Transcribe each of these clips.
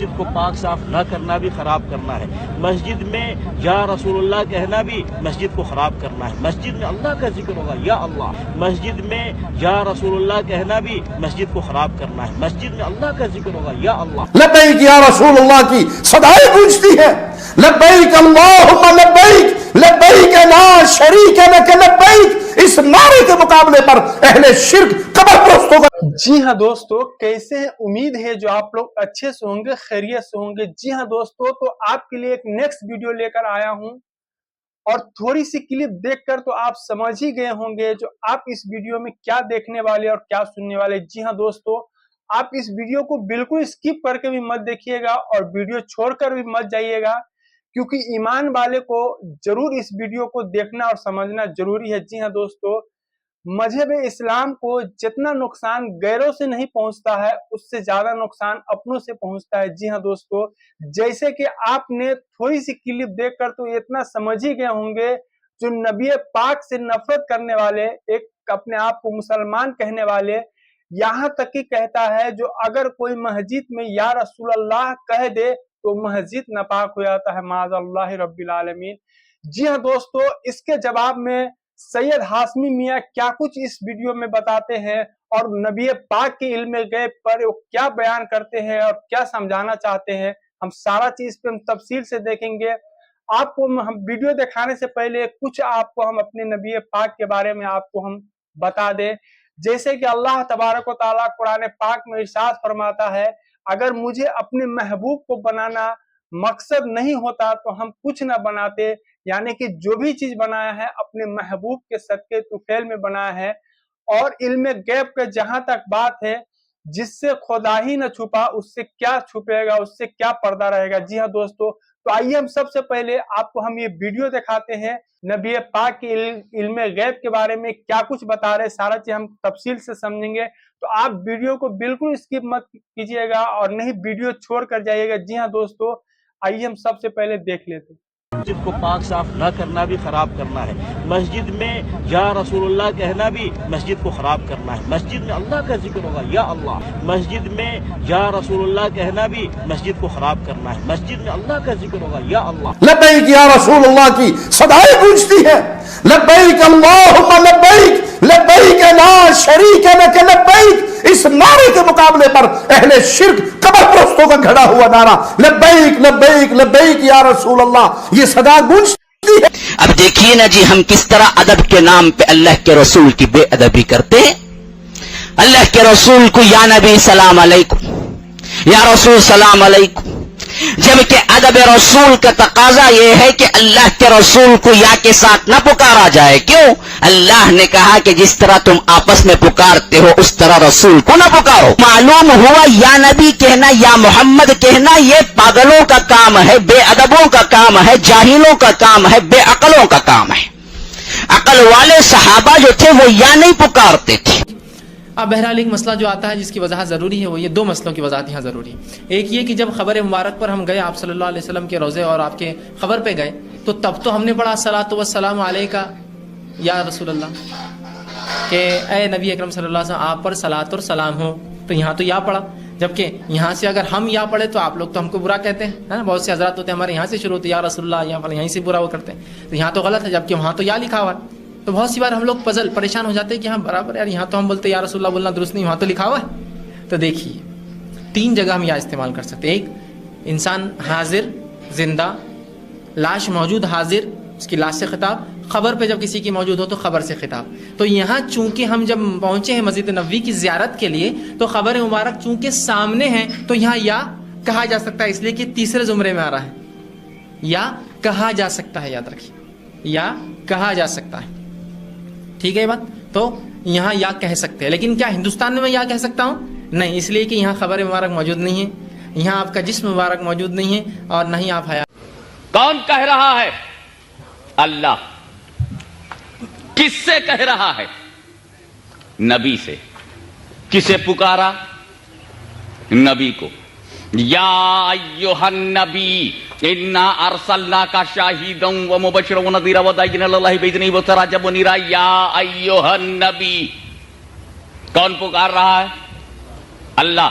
مسجد کو پاک صاف نہ کرنا بھی خراب کرنا ہے، مسجد میں یا رسول اللہ کہنا بھی مسجد کو خراب کرنا ہے، مسجد میں اللہ کا ذکر ہوگا یا اللہ، مسجد میں یا رسول اللہ کہنا بھی مسجد کو خراب کرنا ہے، مسجد میں اللہ کا ذکر ہوگا یا اللہ۔ لبیک یا رسول اللہ کی صدائیں گونجتی ہیں، لبیک اللہم لبیک، لبیک لا شریک لک لبیک۔ اس نعرے کے مقابلے پر اہل شرک قبر پرستوں کا۔ جی ہاں دوستو، کیسے ہیں؟ امید ہے جو آپ لوگ اچھے سے ہوں گے، خیریت سے ہوں گے۔ جی ہاں دوستو، تو آپ کے لیے ایک نیکسٹ ویڈیو لے کر آیا ہوں، اور تھوڑی سی کلپ دیکھ کر تو آپ سمجھ ہی گئے ہوں گے جو آپ اس ویڈیو میں کیا دیکھنے والے اور کیا سننے والے۔ جی ہاں دوستو، آپ اس ویڈیو کو بالکل اسکپ کر کے بھی مت دیکھیے گا اور ویڈیو چھوڑ کر بھی مت جائیے گا، کیونکہ ایمان والے کو ضرور اس ویڈیو کو دیکھنا اور سمجھنا ضروری ہے۔ جی ہاں دوستو، مذہب اسلام کو جتنا نقصان غیروں سے نہیں پہنچتا ہے، اس سے زیادہ نقصان اپنوں سے پہنچتا ہے۔ جی ہاں دوستو، جیسے کہ آپ نے تھوڑی سی کلپ دیکھ کر تو اتنا سمجھ ہی گئے ہوں گے، جو نبی پاک سے نفرت کرنے والے، ایک اپنے آپ کو مسلمان کہنے والے، یہاں تک کہ کہتا ہے جو اگر کوئی مسجد میں یا رسول اللہ کہہ دے تو مسجد ناپاک ہو جاتا ہے، معاذ اللہ رب العالمین۔ جی ہاں دوستو، اس کے جواب میں سید ہاشمی میاں کیا کچھ اس ویڈیو میں بتاتے ہیں، اور نبی پاک کے علم غیب پر وہ کیا بیان کرتے ہیں اور کیا سمجھانا چاہتے ہیں، ہم سارا چیز پہ ہم تفصیل سے دیکھیں گے۔ آپ کو ہم ویڈیو دکھانے سے پہلے کچھ آپ کو ہم اپنے نبی پاک کے بارے میں آپ کو ہم بتا دیں، جیسے کہ اللہ تبارک و تعالیٰ قرآن پاک میں ارشاد فرماتا ہے، اگر مجھے اپنے محبوب کو بنانا مقصد نہیں ہوتا تو ہم کچھ نہ بناتے، یعنی کہ جو بھی چیز بنایا ہے اپنے محبوب کے صدقے طفیل میں بنایا ہے۔ اور علم غیب کا جہاں تک بات ہے، جس سے خدا ہی نہ چھپا، اس سے کیا چھپے گا، اس سے کیا پردہ رہے گا۔ جی ہاں دوستو، تو آئیے ہم سب سے پہلے آپ کو ہم یہ ویڈیو دکھاتے ہیں، نبی پاک کے علم غیب کے بارے میں کیا کچھ بتا رہے، سارا چیز ہم تفصیل سے سمجھیں گے۔ تو آپ ویڈیو کو بالکل اسکپ مت کیجیے گا اور نہیں ویڈیو چھوڑ کر جائیے گا۔ جی ہاں دوستو، آئیے ہم سب سے پہلے دیکھ لیتے ہیں۔ مسجد کو پاک صاف نہ کرنا بھی خراب کرنا ہے، مسجد میں یا رسول اللہ کہنا بھی مسجد کو خراب کرنا ہے، مسجد میں اللہ کا ذکر ہوگا یا اللہ، مسجد میں یا رسول اللہ کہنا بھی مسجد کو خراب کرنا ہے، مسجد میں اللہ کا ذکر ہوگا یا اللہ۔ لبیک یا رسول اللہ کی صدائیں گونجتی ہیں، لبیک اللہم لبیک، لبیک لا شریک لک لبیک۔ اس نعرے کے مقابلے پر اہل شرک قبر پرستوں کا گھڑا ہوا نعرہ لبیک لبیک لبیک یا رسول اللہ، یہ صدا گونجتی ہے۔ اب دیکھیے نا جی، ہم کس طرح ادب کے نام پہ اللہ کے رسول کی بے ادبی کرتے ہیں۔ اللہ کے رسول کو یا نبی سلام علیکم، یا رسول سلام علیکم، جبکہ ادب رسول کا تقاضا یہ ہے کہ اللہ کے رسول کو یا کے ساتھ نہ پکارا جائے۔ کیوں؟ اللہ نے کہا کہ جس طرح تم آپس میں پکارتے ہو اس طرح رسول کو نہ پکارو۔ معلوم ہوا یا نبی کہنا، یا محمد کہنا یہ پاگلوں کا کام ہے، بے ادبوں کا کام ہے، جاہلوں کا کام ہے، بے عقلوں کا کام ہے۔ عقل والے صحابہ جو تھے وہ یا نہیں پکارتے تھے۔ اب بہرحال ایک مسئلہ جو آتا ہے جس کی وضاحت ضروری ہے، وہ یہ دو مسئلوں کی وضاحت یہاں ضروری ہے۔ ایک یہ کہ جب خبر مبارک پر ہم گئے آپ صلی اللہ علیہ وسلم کے روضے اور آپ کے خبر پہ گئے، تو تب تو ہم نے پڑھا الصلاۃ والسلام علیکہ یا رسول اللہ، کہ اے نبی اکرم صلی اللہ علیہ وسلم آپ پر صلاۃ اور سلام ہو، تو یہاں تو یا پڑھا۔ جبکہ یہاں سے اگر ہم یا پڑھے تو آپ لوگ تو ہم کو برا کہتے ہیں نا، بہت سے حضرات ہوتے ہیں ہمارے یہاں سے شروع ہوتے یا رسول اللہ، یہیں سے برا وہ کرتے ہیں، تو یہاں تو غلط ہے، جبکہ وہاں تو یا لکھا ہوا ہے۔ تو بہت سی بار ہم لوگ پریشان ہو جاتے ہیں کہ ہاں برابر یار، یہاں تو ہم بولتے یا رسول اللہ بولنا درست نہیں، وہاں تو لکھا ہوا ہے۔ تو دیکھیے تین جگہ ہم یا استعمال کر سکتے ہیں۔ ایک، انسان حاضر زندہ، لاش موجود حاضر، اس کی لاش سے خطاب، خبر پہ جب کسی کی موجود ہو تو خبر سے خطاب۔ تو یہاں چونکہ ہم جب پہنچے ہیں مسجد نبوی کی زیارت کے لیے، تو خبر مبارک چونکہ سامنے ہے تو یہاں یا کہا جا سکتا ہے، اس لیے کہ تیسرے زمرے میں آ رہا ہے، یا کہا جا سکتا ہے، یاد رکھیے یا کہا جا سکتا ہے، ٹھیک ہے یہ بات۔ تو یہاں یا کہہ سکتے ہیں، لیکن کیا ہندوستان میں یا کہہ سکتا ہوں؟ نہیں، اس لیے کہ یہاں خبر مبارک موجود نہیں ہے، یہاں آپ کا جسم مبارک موجود نہیں ہے، اور نہ ہی آپ حیا۔ کون کہہ رہا ہے؟ اللہ۔ کس سے کہہ رہا ہے؟ نبی سے۔ کسے پکارا؟ نبی کو۔ یا ایھا النبی انا ارسلناک شاہدا ومبشرا ونذیرا وداعیا الی اللہ باذنہ وسراجا منیرا۔ یا ایھا النبی، کون پکار رہا ہے؟ اللہ۔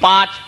5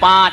5,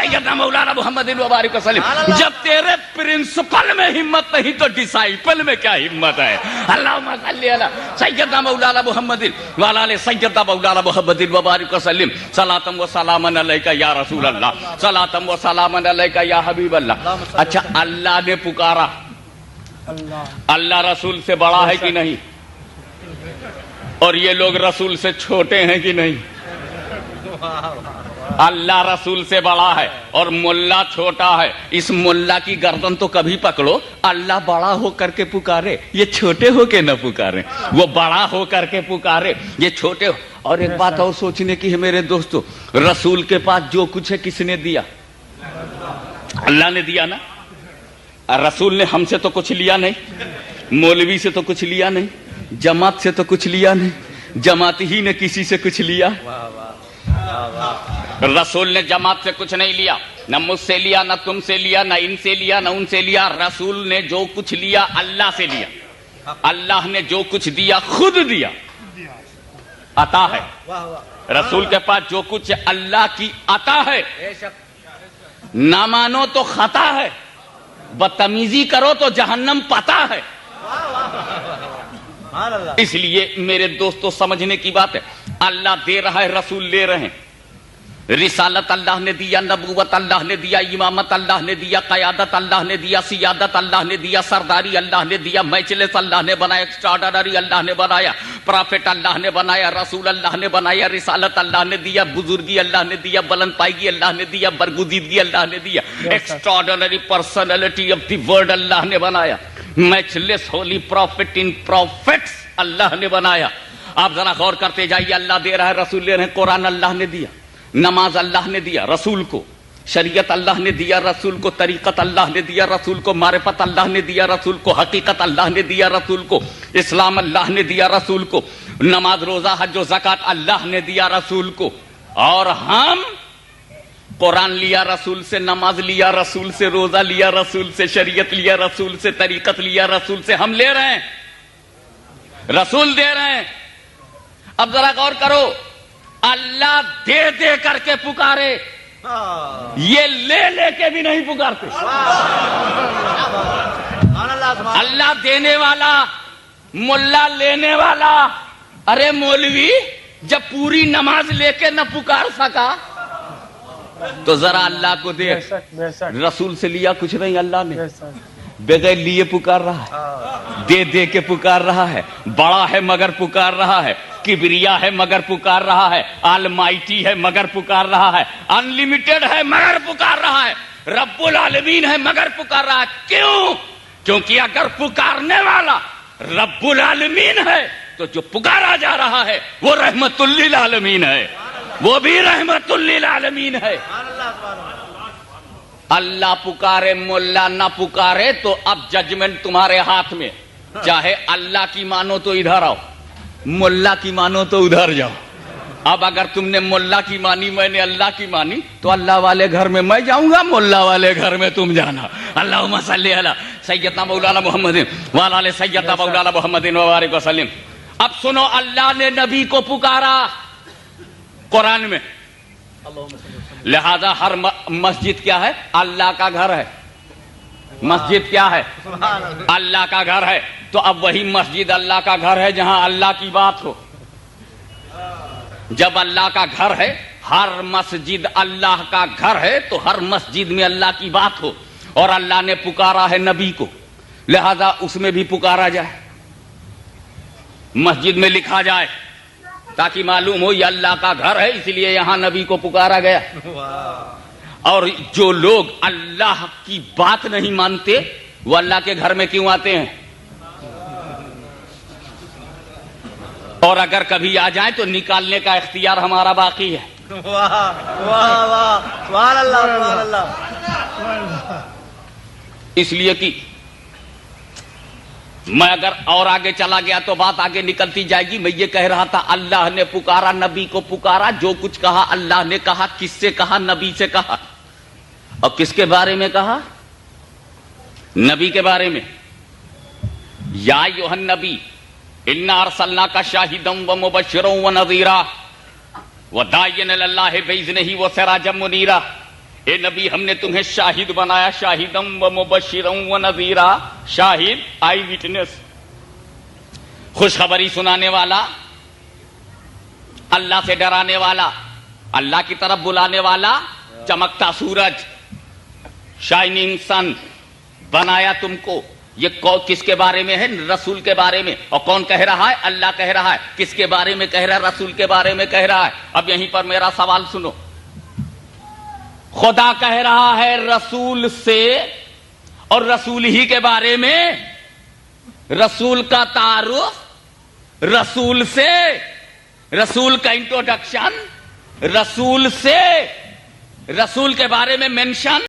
سیدنا مولانا محمد وبارک وسلم. جب تیرے پرنسپل میں ہمت نہیں تو ڈسائپل میں کیا ہمت ہے. اللہم صلی علی سیدنا مولانا محمد وعلی آلہ سیدنا مولانا محمد وبارک وسلم. صلاۃ و سلام علیک یا رسول اللہ, صلاۃ و سلام علیک یا حبیب اللہ. اچھا, اللہ نے پکارا, اللہ رسول سے بڑا ہے کہ نہیں؟ اور یہ لوگ رسول سے چھوٹے ہیں کہ نہیں؟ اللہ رسول سے بڑا ہے اور ملا چھوٹا ہے. اس ملا کی گردن تو کبھی پکڑو. اللہ بڑا ہو کر کے پکارے, یہ چھوٹے ہو کے نہ پکارے. وہ بڑا ہو کر کے پکارے, یہ چھوٹے ہو. اور ایک بات اور سوچنے کی ہے میرے دوستو, رسول کے پاس جو کچھ ہے کس نے دیا؟ اللہ نے دیا نا. رسول نے ہم سے تو کچھ لیا نہیں, مولوی سے تو کچھ لیا نہیں, جماعت سے تو کچھ لیا نہیں, جماعت ہی نے کسی سے کچھ لیا. رسول نے جماعت سے کچھ نہیں لیا, نہ مجھ سے لیا, نہ تم سے لیا, نہ ان سے لیا, نہ ان سے لیا. رسول نے جو کچھ لیا اللہ سے لیا. اللہ نے جو کچھ دیا خود دیا, عطا ہے. رسول کے پاس جو کچھ اللہ کی عطا ہے. نہ مانو تو خطا ہے, بدتمیزی کرو تو جہنم پتا ہے. اس لیے میرے دوستو سمجھنے کی بات ہے, اللہ دے رہا ہے, رسول لے رہے ہیں. رسالت اللہ نے دیا, نبوت اللہ نے دیا, امامت اللہ نے دیا, قیادت اللہ نے دیا, سیادت اللہ نے دیا, سرداری اللہ نے دیا, میچلس اللہ نے بنایا, ایکسٹراڈنری اللہ نے بنایا, پرافٹ اللہ نے بنایا, رسول اللہ نے بنایا, رسالت اللہ نے دیا, بزرگی اللہ نے دیا, بلند پائیگی اللہ نے دیا, برگزیدگی اللہ نے دیا, extraordinary personality of the world اللہ نے بنایا, matchless holy prophet in prophets اللہ نے بنایا. آپ ذرا غور کرتے جائیے, اللہ دے رہا ہے, رسول لے رہے ہیں. قرآن اللہ نے دیا, نماز اللہ نے دیا رسول کو, شریعت اللہ نے دیا رسول کو, طریقت اللہ نے دیا رسول کو, معرفت اللہ نے دیا رسول کو, حقیقت اللہ نے دیا رسول کو, اسلام اللہ نے دیا رسول کو, نماز روزہ حج و زکات اللہ نے دیا رسول کو. اور ہم قرآن لیا رسول سے, نماز لیا رسول سے, روزہ لیا رسول سے, شریعت لیا رسول سے, طریقت لیا رسول سے. ہم لے رہے ہیں, رسول دے رہے ہیں. اب ذرا غور کرو, اللہ دے دے کر کے پکارے, یہ لے لے کے بھی نہیں پکارتے. اللہ دینے والا, ملا لینے والا. ارے مولوی جب پوری نماز لے کے نہ پکار سکا تو ذرا اللہ کو دیکھ. رسول سے لیا کچھ نہیں اللہ نے, بغیر لیے پکار رہا ہے, دے دے کے پکار رہا ہے. بڑا ہے مگر پکار رہا ہے, کبریا ہے مگر پکار رہا ہے, آلمائٹی ہے مگر پکار رہا ہے, انلیمیٹڈ ہے مگر پکار رہا ہے, رب العالمین ہے مگر پکار رہا ہے. کیوں؟ کیونکہ اگر پکارنے والا رب العالمین ہے تو جو پکارا جا رہا ہے وہ رحمت للعالمین ہے, وہ بھی رحمت للعالمین ہے. اللہ پکارے, ملا نہ پکارے تو اب ججمنٹ تمہارے ہاتھ میں. چاہے اللہ کی مانو تو ادھر آؤ, ملا کی مانو تو ادھر جاؤ. اب اگر تم نے ملا کی مانی, میں نے اللہ کی مانی, تو اللہ والے گھر میں میں جاؤں گا, ملا والے گھر میں تم جانا. اللہم صلی علی سیدنا مولانا محمد وعلی آلہ سیدنا مولانا محمد وبارک وسلم. اب سنو, اللہ نے نبی کو پکارا قرآن میں, لہذا ہر مسجد کیا ہے؟ اللہ کا گھر ہے. مسجد کیا ہے؟ اللہ کا گھر ہے. تو اب وہی مسجد اللہ کا گھر ہے جہاں اللہ کی بات ہو. جب اللہ کا گھر ہے, ہر مسجد اللہ کا گھر ہے, تو ہر مسجد میں اللہ کی بات ہو. اور اللہ نے پکارا ہے نبی کو, لہذا اس میں بھی پکارا جائے, مسجد میں لکھا جائے, تاکہ معلوم ہو یہ اللہ کا گھر ہے, اس لیے یہاں نبی کو پکارا گیا. اور جو لوگ اللہ کی بات نہیں مانتے وہ اللہ کے گھر میں کیوں آتے ہیں؟ اور اگر کبھی آ جائیں تو نکالنے کا اختیار ہمارا باقی ہے. اس لیے کہ میں اگر اور آگے چلا گیا تو بات آگے نکلتی جائے گی. میں یہ کہہ رہا تھا, اللہ نے پکارا, نبی کو پکارا, جو کچھ کہا اللہ نے کہا. کس سے کہا؟ نبی سے کہا. اور کس کے بارے میں کہا؟ نبی کے بارے میں. یا ایھا النبی انا ارسلناک شاہدا ومبشرا ونذیرا وداعیا الی اللہ باذنہ وسراجا منیرا. اے نبی ہم نے تمہیں شاہد بنایا, شاہدم و مبشرم و نذیرا, شاہد آئی وٹنس, خوشخبری سنانے والا, اللہ سے ڈرانے والا, اللہ کی طرف بلانے والا, چمکتا سورج, شائننگ سن بنایا تم کو. یہ کس کے بارے میں ہے؟ رسول کے بارے میں. اور کون کہہ رہا ہے؟ اللہ کہہ رہا ہے. کس کے بارے میں کہہ رہا ہے؟ رسول کے بارے میں کہہ رہا ہے. اب یہیں پر میرا سوال سنو. خدا کہہ رہا ہے رسول سے, اور رسول ہی کے بارے میں, رسول کا تعارف رسول سے, رسول کا انٹروڈکشن رسول سے, رسول کے بارے میں مینشن